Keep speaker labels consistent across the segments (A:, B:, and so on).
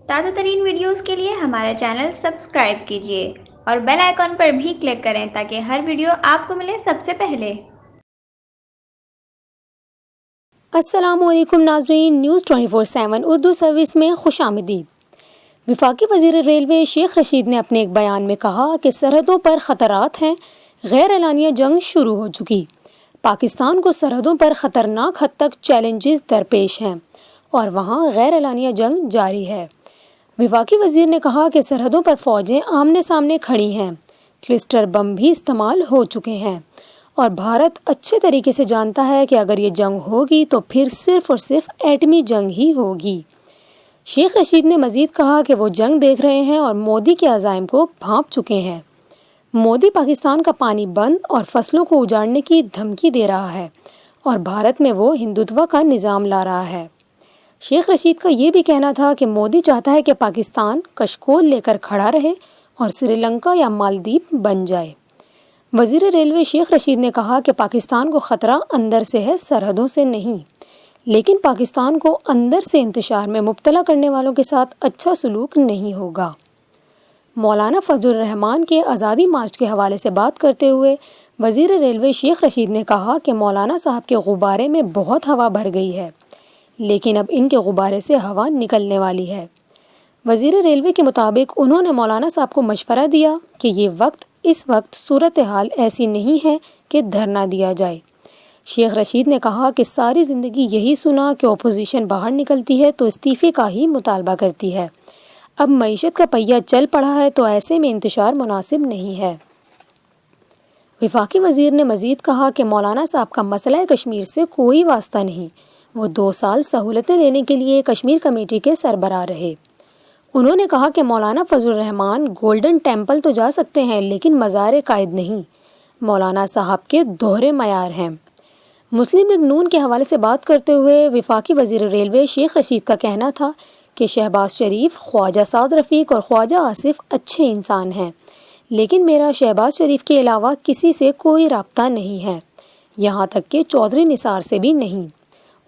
A: تازہ ترین ویڈیوز کے لیے ہمارا چینل سبسکرائب کیجیے اور بیل آئیکن پر بھی کلک کریں تاکہ ہر ویڈیو آپ کو ملے سب سے پہلے۔
B: السلام علیکم ناظرین، نیوز 24/7 اردو سروس میں خوش آمدید۔ وفاقی وزیر ریلوے شیخ رشید نے اپنے ایک بیان میں کہا کہ سرحدوں پر خطرات ہیں، غیر اعلانیہ جنگ شروع ہو چکی۔ پاکستان کو سرحدوں پر خطرناک حد تک چیلنجز درپیش ہیں اور وہاں غیر اعلانیہ جنگ جاری ہے۔ وفاقی وزیر نے کہا کہ سرحدوں پر فوجیں آمنے سامنے کھڑی ہیں، کلسٹر بم بھی استعمال ہو چکے ہیں اور بھارت اچھے طریقے سے جانتا ہے کہ اگر یہ جنگ ہوگی تو پھر صرف اور صرف ایٹمی جنگ ہی ہوگی۔ شیخ رشید نے مزید کہا کہ وہ جنگ دیکھ رہے ہیں اور مودی کے عزائم کو بھانپ چکے ہیں۔ مودی پاکستان کا پانی بند اور فصلوں کو اجاڑنے کی دھمکی دے رہا ہے اور بھارت میں وہ ہندوتوا کا نظام لا رہا ہے۔ شیخ رشید کا یہ بھی کہنا تھا کہ مودی چاہتا ہے کہ پاکستان کشکول لے کر کھڑا رہے اور سری لنکا یا مالدیپ بن جائے۔ وزیر ریلوے شیخ رشید نے کہا کہ پاکستان کو خطرہ اندر سے ہے، سرحدوں سے نہیں، لیکن پاکستان کو اندر سے انتشار میں مبتلا کرنے والوں کے ساتھ اچھا سلوک نہیں ہوگا۔ مولانا فضل الرحمان کے آزادی مارچ کے حوالے سے بات کرتے ہوئے وزیر ریلوے شیخ رشید نے کہا کہ مولانا صاحب کے غبارے میں بہت ہوا بھر گئی ہے، لیکن اب ان کے غبارے سے ہوا نکلنے والی ہے۔ وزیر ریلوے کے مطابق انہوں نے مولانا صاحب کو مشورہ دیا کہ اس وقت صورتحال ایسی نہیں ہے کہ دھرنا دیا جائے۔ شیخ رشید نے کہا کہ ساری زندگی یہی سنا کہ اپوزیشن باہر نکلتی ہے تو استعفے کا ہی مطالبہ کرتی ہے، اب معیشت کا پہیہ چل پڑا ہے تو ایسے میں انتشار مناسب نہیں ہے۔ وفاقی وزیر نے مزید کہا کہ مولانا صاحب کا مسئلہ کشمیر سے کوئی واسطہ نہیں، وہ 2 سال سہولتیں دینے کے لیے کشمیر کمیٹی کے سربراہ رہے۔ انہوں نے کہا کہ مولانا فضل الرحمان گولڈن ٹیمپل تو جا سکتے ہیں لیکن مزار قائد نہیں، مولانا صاحب کے دوہرے معیار ہیں۔ مسلم لیگ نون کے حوالے سے بات کرتے ہوئے وفاقی وزیر ریلوے شیخ رشید کا کہنا تھا کہ شہباز شریف، خواجہ سعد رفیق اور خواجہ آصف اچھے انسان ہیں، لیکن میرا شہباز شریف کے علاوہ کسی سے کوئی رابطہ نہیں ہے، یہاں تک کہ چودھری نثار سے بھی نہیں۔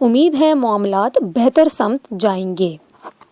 B: امید ہے معاملات بہتر سمت جائیں گے۔